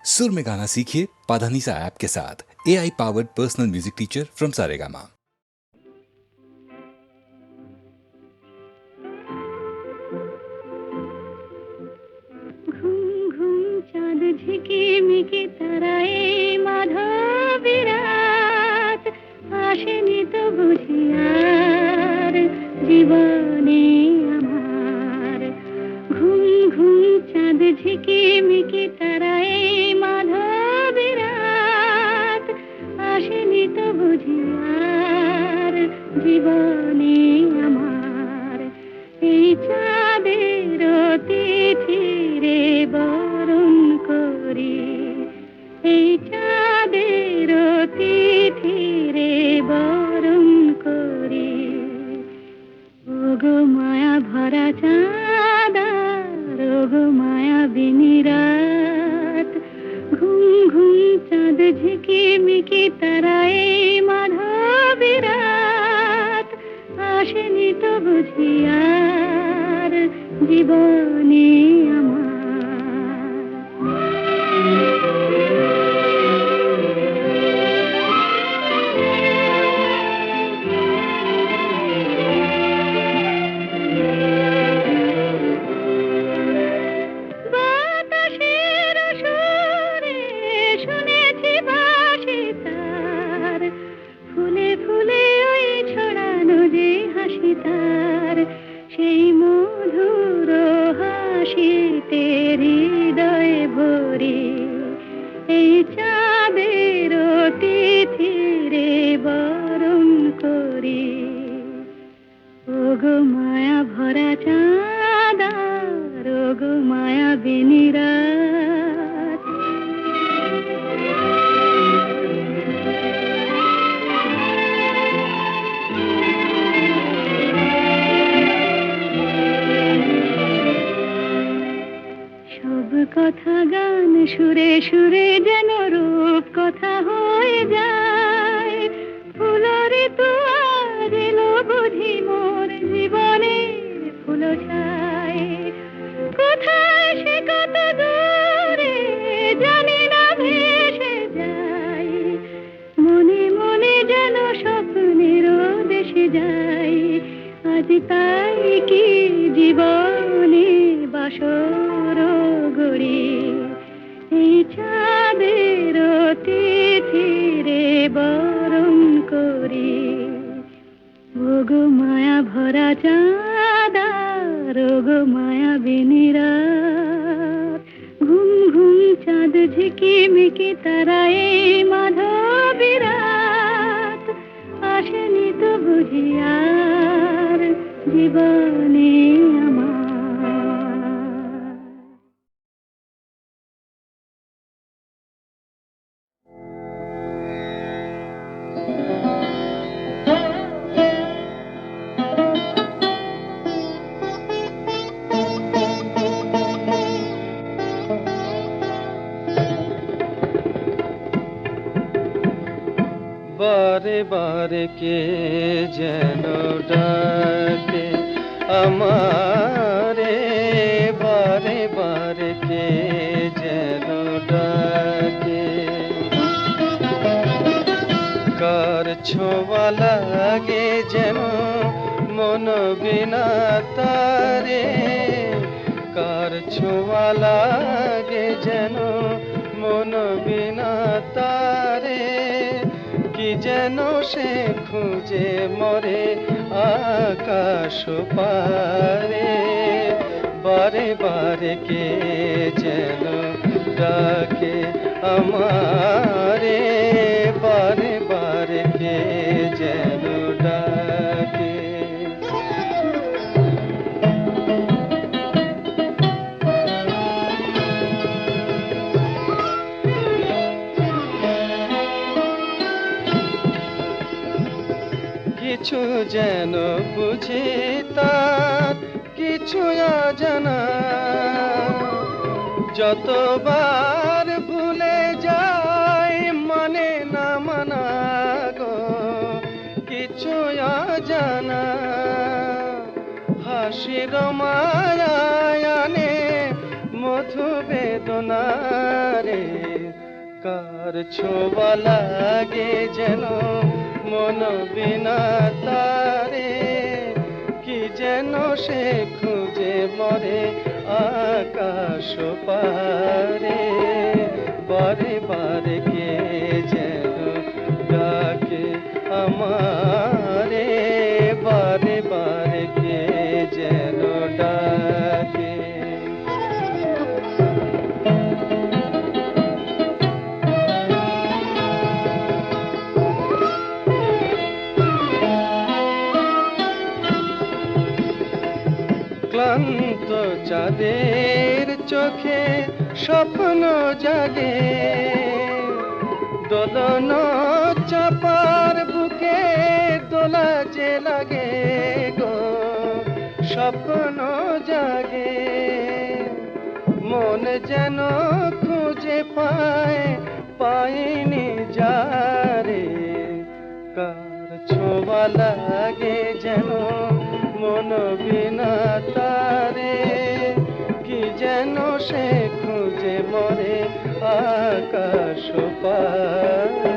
सुर में गाना सीखिए पाधानीसा ऐप के साथ। AI powered personal music teacher from Saregama. চাঁদ ঝিকিমিকি তারায় মাধবী রাত আসেনি তো বুঝি আর জীবনে আমার। ঘুম ঘুম চাঁদ ঝিকিমিকি তারায় মাধবী রাত আসেনি তো বুঝি আর জীবনে আমার। এই চাঁদের তিথিরে বরণ করি, এই চাঁদের তিথিরে বরণ করি। ওগো মায়া ভরা চাঁদ আর ওগো মায়াবিনী রাত। ঘুম ঘুম চাঁদ ঝিকিমিকি তারায় মাধবী রাত আসেনি তো বুঝি আর জীবনে আমার। বাতাসের সুরে শুনেছি বাঁশি তার, ফুলে ফুলে ওই ছড়ানো যে হাসি তার। সেই মধুর হাসিতে হৃদয় ভরি, এই চাঁদের তিথিরে বরণ করি। ওগো মায়া ভরা চাঁদ আর ওগো মায়াবিনী রাত। সব কথা গান সুরে সুরে যেন রূপ কথা হয়ে যায়। ফুলরে তো আজ এলো বুঝি মোর জীবনে ফুল ছায়। কোথায় সে কত দূরে জানি না ভেসে যায়। মনে মনে যেন স্বপ্নের দেশে যাই। আজ তাই কি জীবনে বাসর গড়ি, এই চাঁদের তিথিরে বরণ করি। ওগো মায়া ভরা চাঁদ আর ওগো মায়াবিনী রাত। ঘুম ঘুম চাঁদ ঝিকিমিকি তারায় মাধবী রাত আসেনি তো বুঝি আর জীবনে আমার। বারে বারে কে যেন ডাকে আমারে, বারে বারে কে যেন ডাকে। কার ছোঁয়া লাগে যেন মন বিনা তারে, কার ছোঁয়া লাগে যেন মন বিনা তারে। কি যেন সে খুঁজে মরে আকাশ পারে, বারে বারে কে যেন ডাকে আমারে, বারে বারে কে যেন ডাকে। কিছু যেন বুঝি তার কিছু অজানা, যতবার ভুলে যাই মানে না মানা গো। কিছু অজানা হাসির মায়ায় আনে মধু বেদনা রে, কার ছোঁয়া লাগে যেন মন বিনা তারে, কি যেন সে খুঁজে মরে আকাশ পারে। বারে বারে কে যেন ডাকে আমারে, বারে বারে কে যেন ডাকে। ক্লান্ত চাঁদের চোখে স্বপ্ন জাগে, দোলন চাপার বুকে দোলা যে লাগে গো, স্বপ্ন জাগে। মন যেন খুঁজে পায় পায়নি যারে, কার ছোঁয়া লাগে যেন মন বিনা তারে, কি যেন সে খুঁজে মরে আকাশ পারে।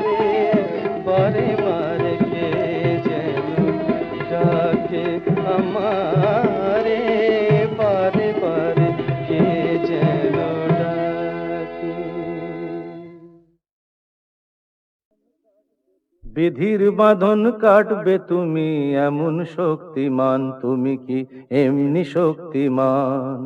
বারে বারে কে যেন ডাকে আমারে, বারে বারে কে যেন ডাকে। বিধির বাঁধন কাটবে তুমি এমন শক্তিমান, তুমি কি এমনি শক্তিমান?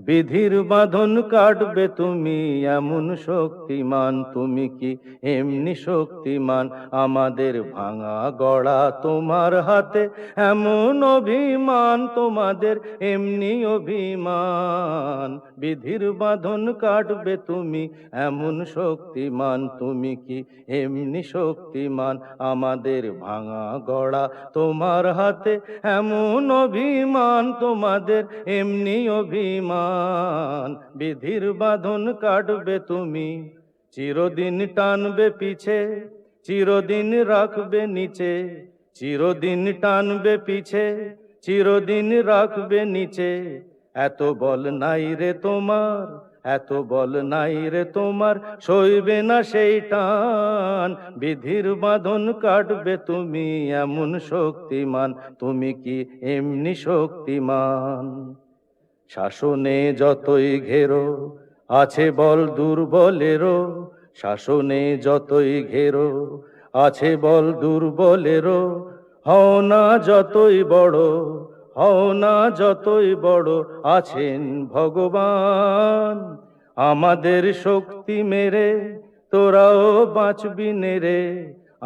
বিধির বাঁধন কাটবে তুমি এমন শক্তিমান, তুমি কি এমনি শক্তিমান? আমাদের ভাঙা গড়া তোমার হাতে এমন অভিমান, তোমাদের এমনি অভিমান। বিধির বাঁধন কাটবে তুমি এমন শক্তিমান, তুমি কি এমনি শক্তিমান? আমাদের ভাঙা গড়া তোমার হাতে এমন অভিমান, তোমাদের এমনি অভিমান। বিধির বাঁধন কাটবে তুমি, চিরদিন টানবে পিছে, চিরদিন রাখবে নিচে, চিরদিন টানবে পিছে, চিরদিন রাখবে নিচে। এত বল নাই রে তোমার, এত বল নাই রে তোমার, সইবে না সেই টান। বিধির বাঁধন কাটবে তুমি এমন শক্তিমান, তুমি কি এমনি শক্তিমান? শাসনে যতই ঘেরো আছে বল দুর্বলেরও, শাসনে যতই ঘেরো আছে বল দুর্বলেরও। হও না যতই বড়, হও না যতই বড়, আছেন ভগবান। আমাদের শক্তি মেরে তোরাও বাঁচবি নেরে,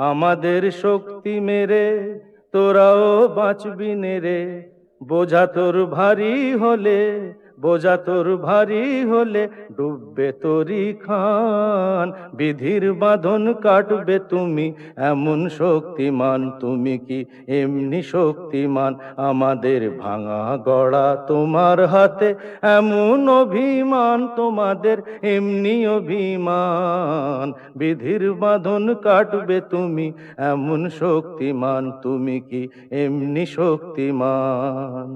আমাদের শক্তি মেরে তোরাও বাঁচবি নেরে। বোঝা তোর ভারী হলে, বোঝা তোর ভারী হলে ডুববে তোরি খান। বিধির বাঁধন কাটবে তুমি এমন শক্তিমান, তুমি কি এমনি শক্তিমান? আমাদের ভাঙা গড়া তোমার হাতে এমন অভিমান, তোমাদের এমনি অভিমান। বিধির বাঁধন কাটবে তুমি এমন শক্তিমান, তুমি কি এমনি শক্তিমান?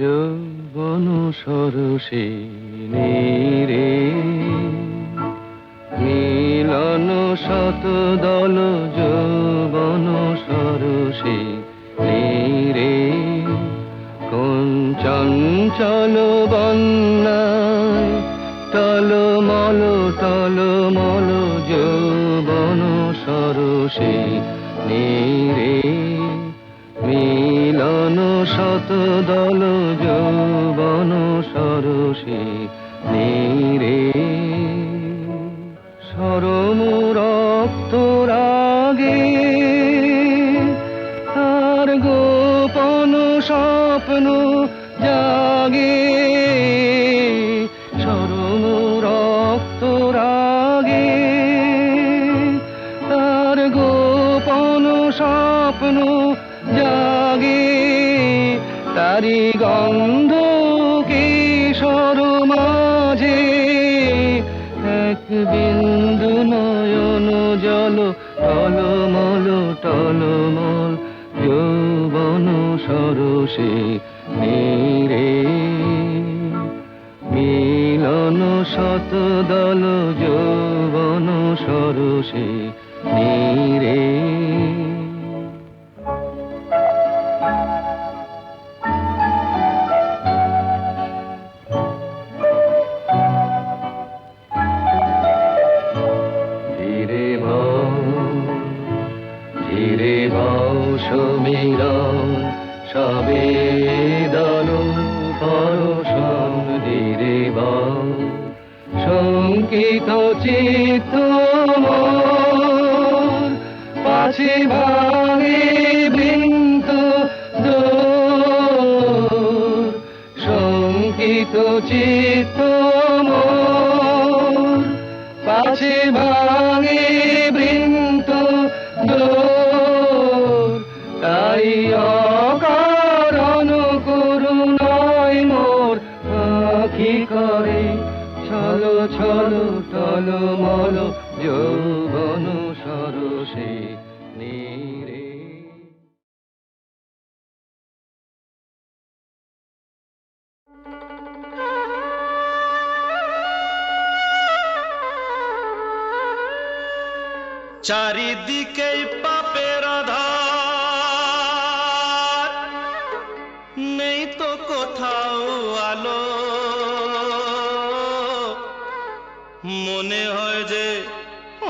যৌবন সরসে রে, মিলন শত দল যৌবন সরসে রে। কোন চঞ্চল বন্যায় টলমল টলমল যৌবন সরসে রে। মিলন শত দল যৌবন সরসে রে। সরম রক্ত রাগে তার গোপন স্বপ্ন জাগে, সরম রক্ত রাগে তার গোপন স্বপ্ন জাগে। তারি গন্ধ কিশোর মাঝে এক বিন্দু নয়ন জল টলমল টলমল যৌবন সরসে নীরে মিলন শত দল যৌবন সরসে নীরে ধীরে ভাও সমীরণ সবেদন পরশন ধীরে ভাও শঙ্কিত চিত্ত মোর পাছে ভাঙে বৃন্ত দোর শঙ্কিত চিত্ত মোর পাছে ভাঙে বৃন্ত দোর তাই অকারণ করুণায় মোর আঁখি করে ছলো ছলো টলমল যৌবন সরসে নীরে চারিদিকে পাপের আধার নেই তো কোথাও আলো মনে হয় যে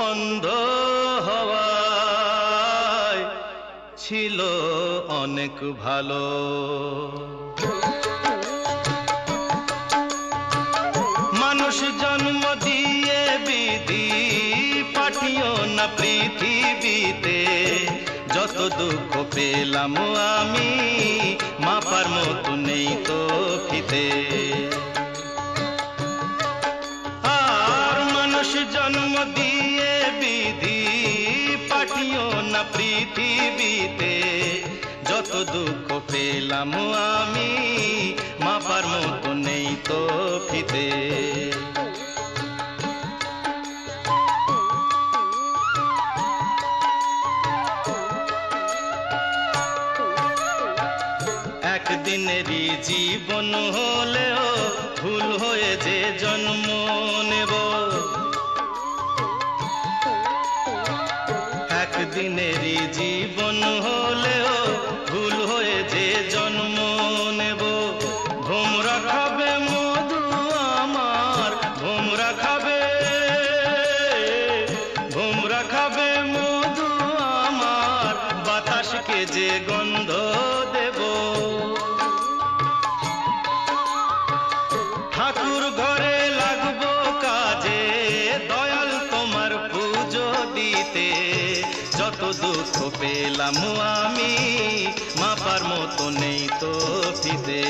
অন্ধ হওয়ায় ছিল অনেক ভালো মানুষ জন্ম দিয়ে বিধি পাঠিও না পৃথিবীতে যত দুঃখ পেলাম আমি মাপার মতো নেই তো ফিতে আর মানুষ জন্ম দিয়ে বিধি পাঠিও না পৃথিবীতে যত দুঃখ পেলাম আমি মাপার মতো নেই তো ফিতে একদিনেরই জীবন হলেও ভুল হয়ে যে জন্ম নেব একদিনেরই জীবন হলেও ভুল হয়ে যে জন্ম নেব ভোমরা খাবে মধু আমার ভোমরা খাবে মধু আমার বাতাসকে যে গন্ধ দেব ঠাকুর ঘরে লাগবো কাজে দয়াল তোমার পুজো দিতে যত দুঃখ পেলাম আমি মাপার মতো নেই তো ফিতে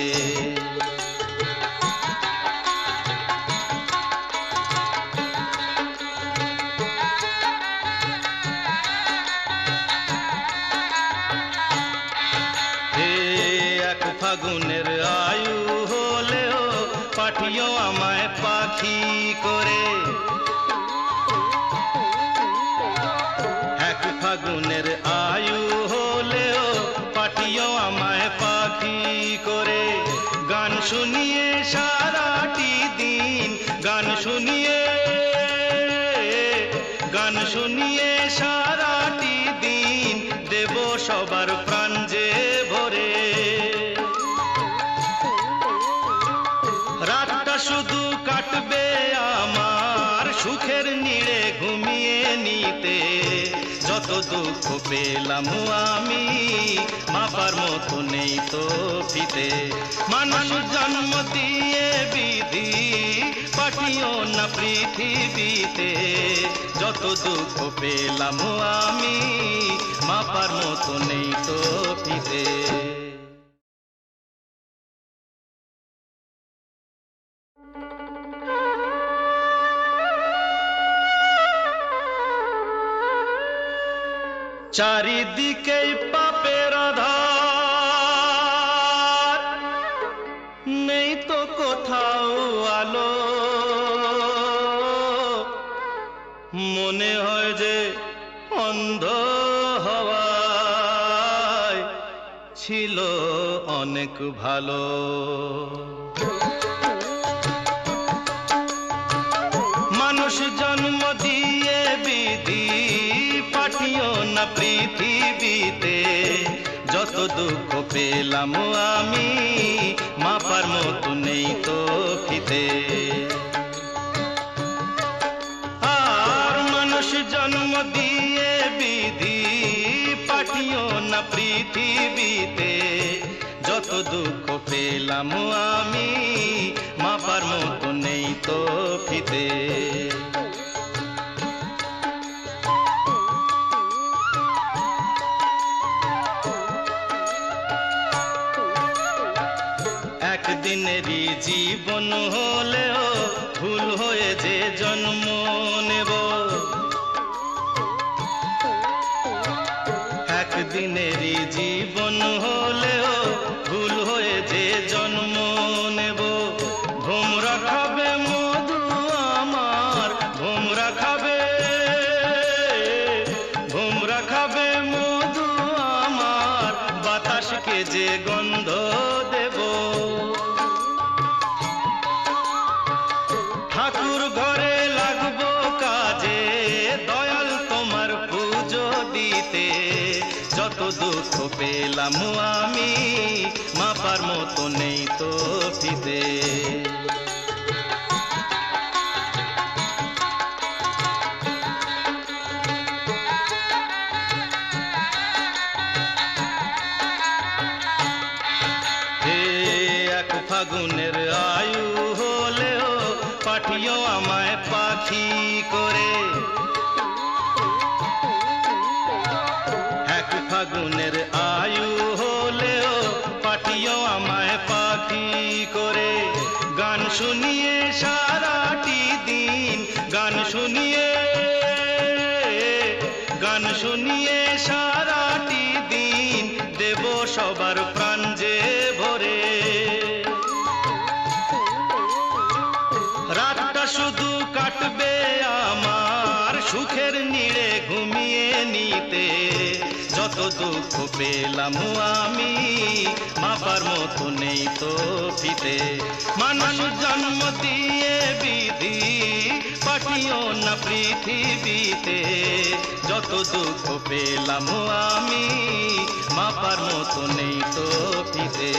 ফাগুনের আয়ু হলেও পাঠিও আমায় পাখি করে এক ফাগুনের আয়ু হলেও পাঠিও আমায় পাখি করে গান শুনিয়ে সারাটি দিন গান শুনিয়ে সারাটি দিন দেব সবার প্রাণ যে ভরে রাতটা শুধু কাটবে আমার সুখের নিড়ে ঘুমিয়ে নিতে যত দুঃখ পেলাম আমি মাপার মতো নেই তো ফিতে মানুষ জন্ম দিয়ে বিধি পাঠিও না পৃথিবীতে যত দুঃখ পেলাম আমি মাপার মতো নেই তো ফিতে চারিদিকে পাপের আধার নেই তো কোথাও আলো মনে হয় যে অন্ধ হওয়ায় ছিল অনেক ভালো। মানুষ জন্ম দিয়ে বিধি পাঠিও না পৃথিবীতে, যত দুঃখ পেলাম আমি মাপার মতো নেই তো ফিতে। আর মানুষ জন্ম দিয়ে বিধি পাঠিও না পৃথিবীতে, যত দুঃখ পেলাম আমি মাপার মতো নেই তো ফিতে। একদিনেরই জীবন হলেও ভুল হয়ে যে জন্ম নেব, একদিনেরই জীবন হলেও ভুল হয়ে যে জন্ম নেব। ভোমরা খাবে মধু আমার, ভোমরা খাবে, ভোমরা খাবে মধু আমার, বাতাসকে যে গন্ধ দেব। ঠাকুর ঘরে লাগবো কাজে, দয়াল তোমার পুজো দিতে, যত দুঃখ পেলাম আমি মাপার মতো নেই তো ফিতে। হে এক ফাগুনের আয়ু হলেও পাঠিও আমায় পাখি করে, এক ফাগুনের আয়ু হলেও পাঠিও আমায় পাখি করে। গান শুনিয়ে সারাটি দিন, গান শুনিয়ে, গান শুনিয়ে সারাটি দিন দেব সবার প্রাণ যে ভরে। রাতটা শুধু কাটবে আমার সুখের নীড়ে ঘুমিয়ে নিতে, যত দুঃখ পেলাম আমি মাপার মতো নেই তো ফিতে। মানুষ জন্ম দিয়ে বিধি পাঠিও না পৃথিবীতে, যত দুঃখ পেলাম আমি মাপার মতো নেই তো ফিতে।